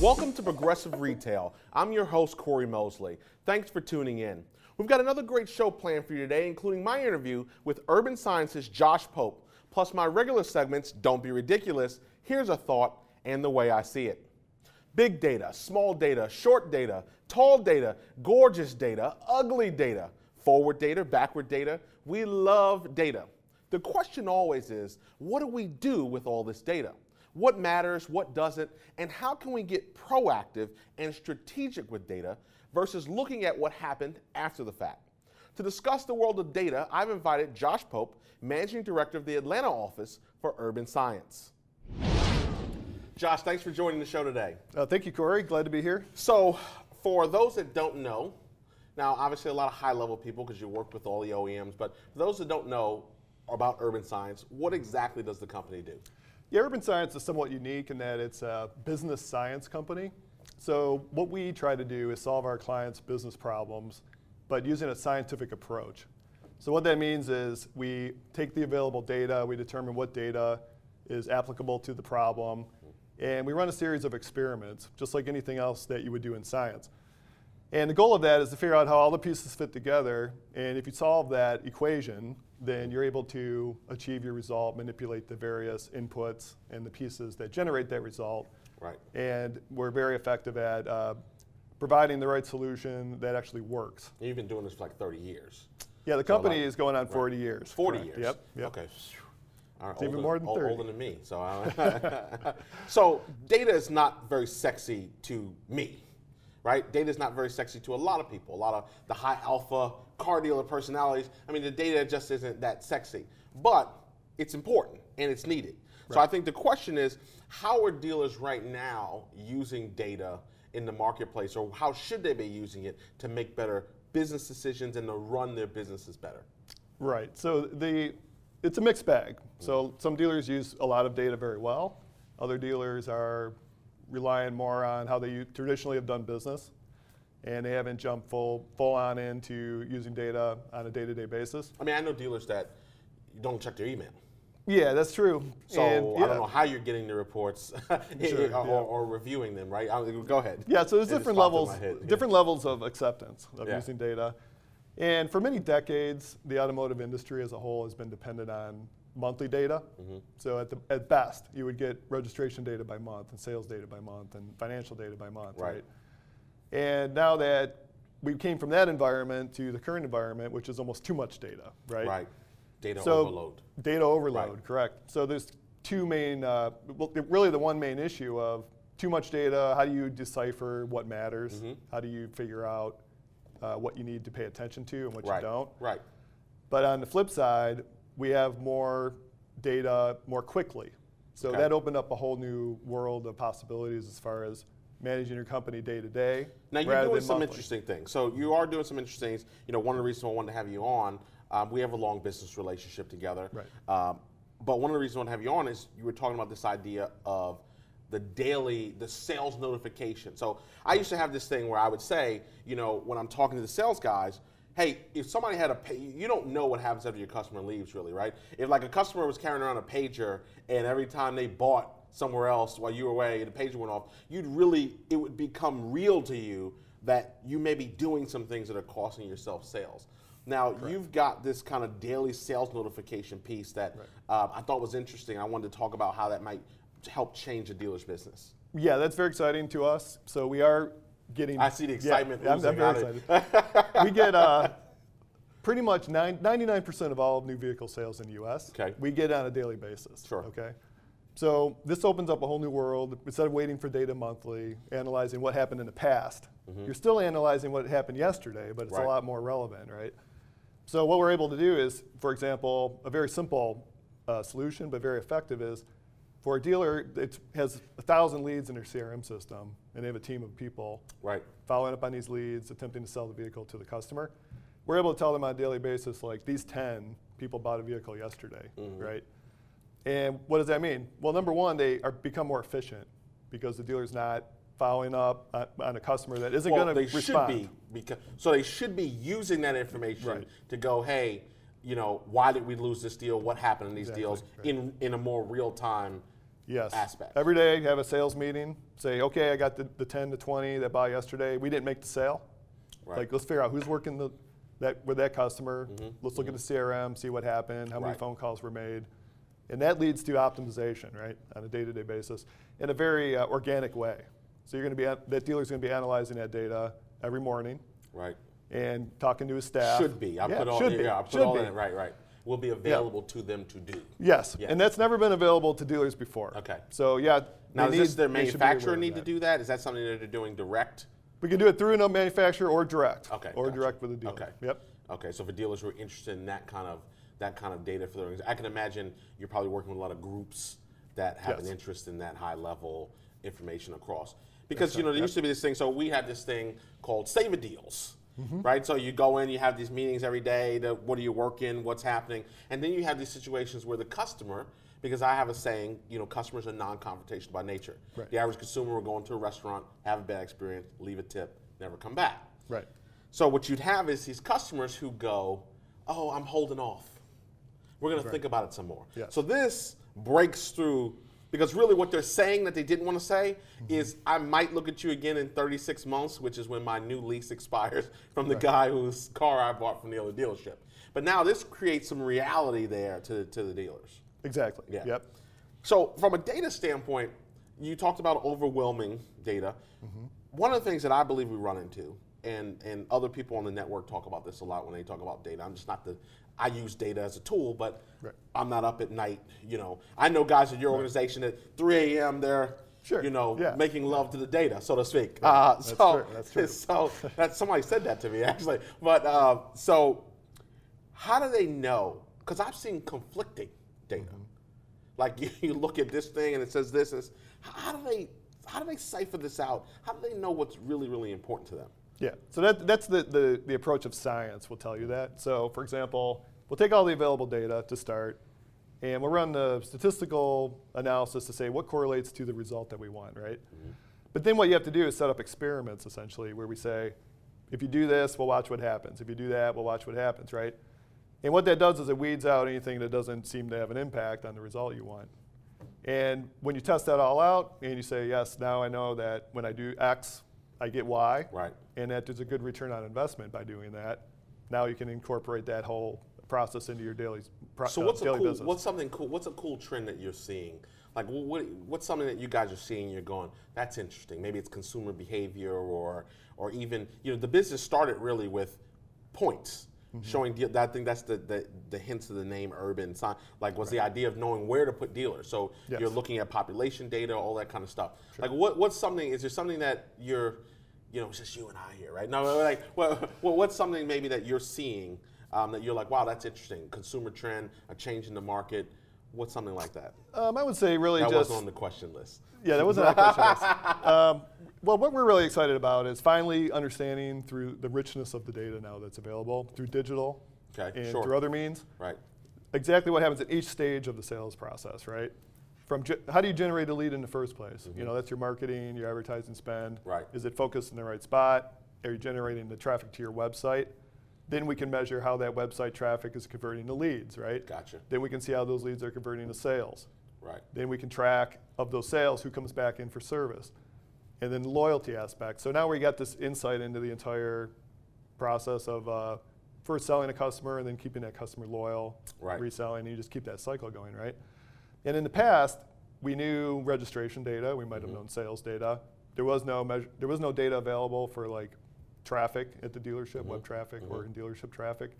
Welcome to Progressive Retail. I'm your host, Cory Mosley. Thanks for tuning in. We've got another great show planned for you today, including my interview with Urban Science's Josh Pope, plus my regular segments, Don't Be Ridiculous, Here's a Thought, and The Way I See It. Big data, small data, short data, tall data, gorgeous data, ugly data, forward data, backward data. We love data. The question always is, what do we do with all this data? What matters, what doesn't, and how can we get proactive and strategic with data versus looking at what happened after the fact? To discuss the world of data, I've invited Josh Pope, Managing Director of the Atlanta office for Urban Science. Josh, thanks for joining the show today. Thank you, Cory. Glad to be here. So, for those that don't know, now obviously a lot of high-level people because you work with all the OEMs, but for those that don't know about Urban Science, what exactly does the company do? Yeah, Urban Science is somewhat unique in that it's a business science company. So what we try to do is solve our clients' business problems, but using a scientific approach. So what that means is we take the available data, we determine what data is applicable to the problem, and we run a series of experiments, just like anything else that you would do in science. And the goal of that is to figure out how all the pieces fit together, and if you solve that equation, then you're able to achieve your result, manipulate the various inputs and the pieces that generate that result. Right. And we're very effective at providing the right solution that actually works. And you've been doing this for like 30 years. Yeah, the company is going on 40 years. 40 correct. years? Yep. Okay. All right, It's even more than 30. Older than me. So data is not very sexy to me, right? Data is not very sexy to a lot of people, a lot of the high alpha car dealer personalities. I mean, the data just isn't that sexy, but it's important and it's needed. Right. So I think the question is, how are dealers right now using data in the marketplace, or how should they be using it to make better business decisions and to run their businesses better? Right, so it's a mixed bag. So some dealers use a lot of data very well. Other dealers are relying more on how they traditionally have done business, and they haven't jumped full on into using data on a day-to-day basis. I mean, I know dealers that don't check their email. Yeah, that's true. So I don't know how you're getting the reports Sure, or reviewing them, right? Go ahead. Yeah, so there's different levels of acceptance of using data. And for many decades, the automotive industry as a whole has been dependent on monthly data. So at best, you would get registration data by month and sales data by month and financial data by month, right? And now that we came from that environment to the current environment, which is almost too much data, right? Right. Data overload. Data overload, correct. So there's two main, really the one main issue of too much data. How do you decipher what matters? How do you figure out what you need to pay attention to and what you don't? Right. But on the flip side, we have more data more quickly. So that opened up a whole new world of possibilities as far as managing your company day to day. Now you're doing some interesting things. So you are doing some interesting things. You know, one of the reasons I wanted to have you on, we have a long business relationship together. Right. But one of the reasons I want to have you on is you were talking about this idea of the sales notification. So I used to have this thing where I would say, you know, when I'm talking to the sales guys, hey, if somebody had you don't know what happens after your customer leaves, really, right? If like a customer was carrying around a pager and every time they bought somewhere else while you were away, the pager went off, it would become real to you that you may be doing some things that are costing yourself sales. Now, you've got this kind of daily sales notification piece that I thought was interesting. I wanted to talk about how that might help change a dealer's business. Yeah, that's very exciting to us. So we are getting... I see the excitement. Yeah, I'm very excited. We get pretty much 99% of all new vehicle sales in the U.S. We get on a daily basis. Sure. Okay. So this opens up a whole new world. Instead of waiting for data monthly, analyzing what happened in the past, you're still analyzing what happened yesterday, but it's a lot more relevant, right? So what we're able to do is, for example, a very simple solution, but very effective is, for a dealer that has 1,000 leads in their CRM system, and they have a team of people following up on these leads, attempting to sell the vehicle to the customer, we're able to tell them on a daily basis, like, these 10 people bought a vehicle yesterday, right? And what does that mean? Well, number one, they become more efficient because the dealer's not following up on a customer that isn't going to respond. So they should be using that information to go, hey, you know, why did we lose this deal? What happened in these deals in a more real time aspect. Every day, have a sales meeting. Say, okay, I got the 10 to 20 that bought yesterday. We didn't make the sale. Right. Like, let's figure out who's working with that customer. Let's look at the CRM, see what happened, how many phone calls were made. And that leads to optimization, right, on a day-to-day basis in a very organic way. So you're going to be, that dealer's going to be analyzing that data every morning. Right. And talking to his staff. Should be. I put all in it. Right. Will be available to them to do. Yes. And that's never been available to dealers before. Okay. So yeah. Now, does their manufacturer need to do that? Is that something that they're doing direct? We can do it through a manufacturer or direct. Okay. Or direct with a dealer. Okay. Yep. Okay. So for dealers who are interested in that kind of data for their, I can imagine you're probably working with a lot of groups that have an interest in that high level information across. Because there used to be this thing. So we had this thing called Save a Deals. Right, so you go in, you have these meetings every day. What are you working? What's happening? And then you have these situations where the customer, because I have a saying, customers are non-confrontational by nature. Right. The average consumer will go into a restaurant, have a bad experience, leave a tip, never come back. Right. So what you'd have is these customers who go, "Oh, I'm holding off. We're going to think about it some more." Yes. So this breaks through. Because really what they're saying that they didn't want to say is, I might look at you again in 36 months, which is when my new lease expires from the guy whose car I bought from the other dealership. But now this creates some reality there to the dealers. Exactly. Yeah. Yep. So from a data standpoint, you talked about overwhelming data. One of the things that I believe we run into, and other people on the network talk about this a lot when they talk about data. I'm just not I use data as a tool, but I'm not up at night. I know guys at your organization at 3 a.m. they're making love to the data, so to speak. That's true. So somebody said that to me actually. But so how do they know? Because I've seen conflicting data. Like you look at this thing and it says this. And how do they cipher this out? How do they know what's really, really important to them? Yeah, so that's the approach of science will tell you that. So for example, we'll take all the available data to start, and we'll run the statistical analysis to say what correlates to the result that we want, right? But then what you have to do is set up experiments, essentially, where we say, if you do this, we'll watch what happens. If you do that, we'll watch what happens, right? And what that does is it weeds out anything that doesn't seem to have an impact on the result you want. And when you test that all out, and you say, yes, now I know that when I do X, I get Y, and that there's a good return on investment by doing that. Now you can incorporate that whole process into your daily business. What's something cool? What's a cool trend that you're seeing? Like, what's something that you guys are seeing? You're going, that's interesting. Maybe it's consumer behavior, or even the business started really with points. Showing, I think that's the hints of the name Urban. Like, was the idea of knowing where to put dealers. So you're looking at population data, all that kind of stuff. Like, what's something? Is there something that you're, it's just you and I here, right? No, like, what's something maybe that you're seeing that you're like, wow, that's interesting. Consumer trend, a change in the market. What's something like that? I would say really that wasn't on the question list. Yeah, that wasn't on the question list. Well, what we're really excited about is finally understanding through the richness of the data now that's available through digital and through other means. Right. Exactly what happens at each stage of the sales process, right? From how do you generate a lead in the first place? That's your marketing, your advertising spend. Right. Is it focused in the right spot? Are you generating the traffic to your website? Then we can measure how that website traffic is converting to leads, right? Gotcha. Then we can see how those leads are converting to sales. Right. Then we can track of those sales who comes back in for service. And then the loyalty aspect. So now we got this insight into the entire process of first selling a customer and then keeping that customer loyal, reselling, and you just keep that cycle going, right? And in the past, we knew registration data. We might have known sales data. There was no data available for like traffic at the dealership, web traffic or in dealership traffic.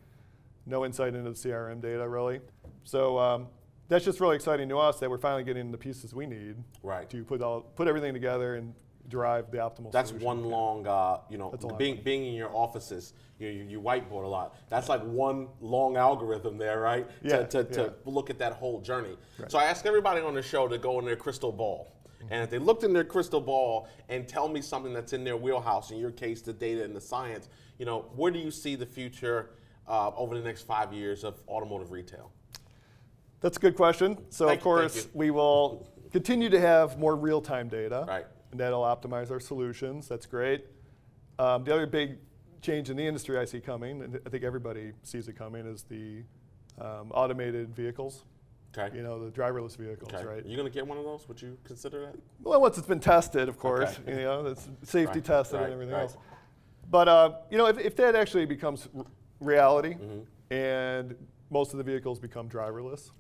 No insight into the CRM data really. So that's just really exciting to us that we're finally getting the pieces we need to put everything together and derive the optimal That's solution. one long, being in your offices, you whiteboard a lot. That's like one long algorithm there, right? To look at that whole journey. Right. So I ask everybody on the show to go in their crystal ball. And if they looked in their crystal ball and tell me something that's in their wheelhouse, in your case, the data and the science, where do you see the future over the next 5 years of automotive retail? That's a good question. So of course, we will continue to have more real-time data. Right. And that'll optimize our solutions. That's great. The other big change in the industry I see coming, and I think everybody sees it coming, is the automated vehicles. the driverless vehicles, right? Are you going to get one of those? Would you consider that? Well, once it's been tested, of course, it's safety tested and everything else. But if that actually becomes reality, and most of the vehicles become driverless,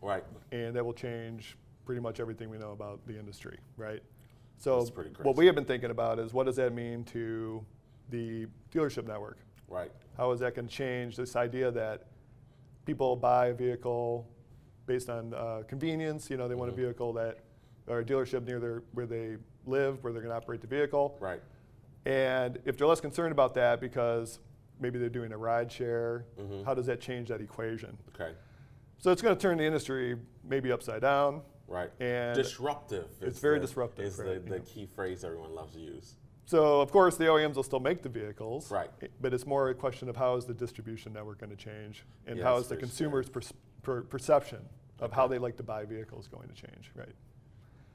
and that will change pretty much everything we know about the industry, right? So what we have been thinking about is, what does that mean to the dealership network? Right. How is that going to change this idea that people buy a vehicle based on convenience? They want a vehicle or a dealership near where they live, where they're going to operate the vehicle. Right. And if they're less concerned about that because maybe they're doing a ride share, how does that change that equation? Okay. So it's going to turn the industry maybe upside down. Right. And disruptive. It's very disruptive. Is the key phrase everyone loves to use. So of course the OEMs will still make the vehicles. Right. But it's more a question of how is the distribution network going to change, and how is the consumer's perception of how they like to buy vehicles going to change, right?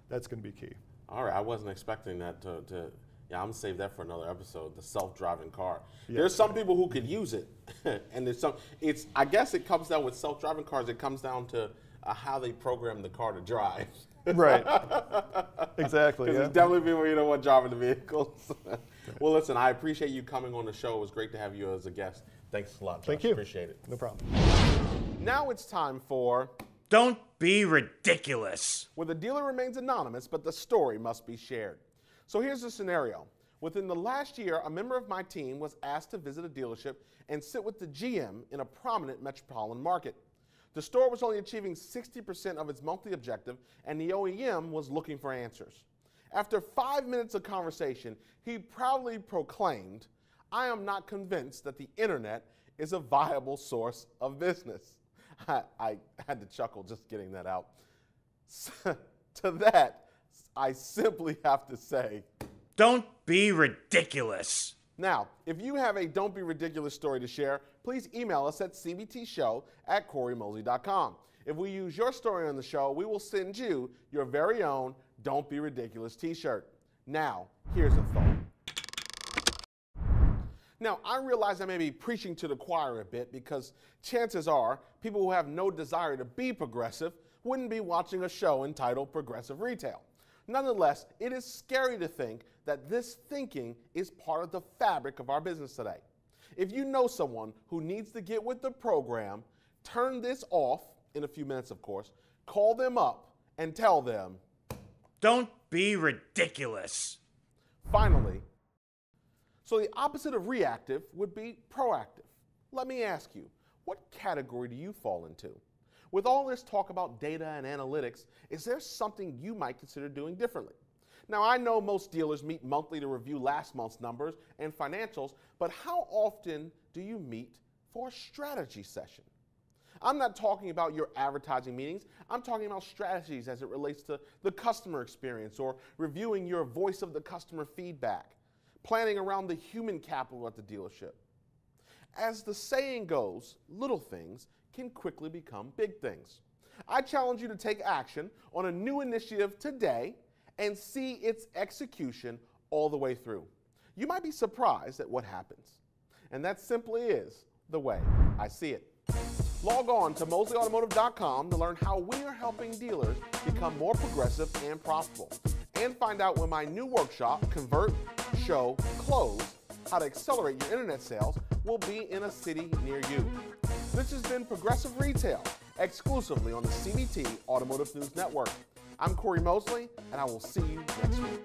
That's going to be key. All right. I wasn't expecting that to yeah, I'm gonna save that for another episode. The self-driving car. Yeah. There's some people who could use it, and there's some. I guess it comes down with self-driving cars. It comes down to how they program the car to drive. Right. Exactly. There's definitely people you don't want driving the vehicles. Well, listen, I appreciate you coming on the show. It was great to have you as a guest. Thanks a lot, Josh. Thank you. Appreciate it. No problem. Now it's time for Don't Be Ridiculous, where the dealer remains anonymous, but the story must be shared. So here's the scenario. Within the last year, a member of my team was asked to visit a dealership and sit with the GM in a prominent metropolitan market. The store was only achieving 60% of its monthly objective, and the OEM was looking for answers. After 5 minutes of conversation, he proudly proclaimed, "I am not convinced that the internet is a viable source of business." I had to chuckle just getting that out. To that, I simply have to say, Don't Be Ridiculous. Now, if you have a Don't Be Ridiculous story to share, please email us at cbtshow@corymosley.com. If we use your story on the show, we will send you your very own Don't Be Ridiculous t-shirt. Now, here's a thought. Now, I realize I may be preaching to the choir a bit because chances are people who have no desire to be progressive wouldn't be watching a show entitled Progressive Retail. Nonetheless, it is scary to think that this thinking is part of the fabric of our business today. If you know someone who needs to get with the program, turn this off, in a few minutes of course, call them up and tell them, Don't Be Ridiculous. Finally, so the opposite of reactive would be proactive. Let me ask you, what category do you fall into? With all this talk about data and analytics, is there something you might consider doing differently? Now, I know most dealers meet monthly to review last month's numbers and financials, but how often do you meet for a strategy session? I'm not talking about your advertising meetings. I'm talking about strategies as it relates to the customer experience or reviewing your voice of the customer feedback, planning around the human capital at the dealership. As the saying goes, little things can quickly become big things. I challenge you to take action on a new initiative today and see its execution all the way through. You might be surprised at what happens. And that simply is the way I see it. Log on to mosleyautomotive.com to learn how we are helping dealers become more progressive and profitable. And find out when my new workshop, Convert, Show, Close, how to accelerate your internet sales, will be in a city near you. This has been Progressive Retail, exclusively on the CBT Automotive News Network. I'm Cory Mosley, and I will see you next week.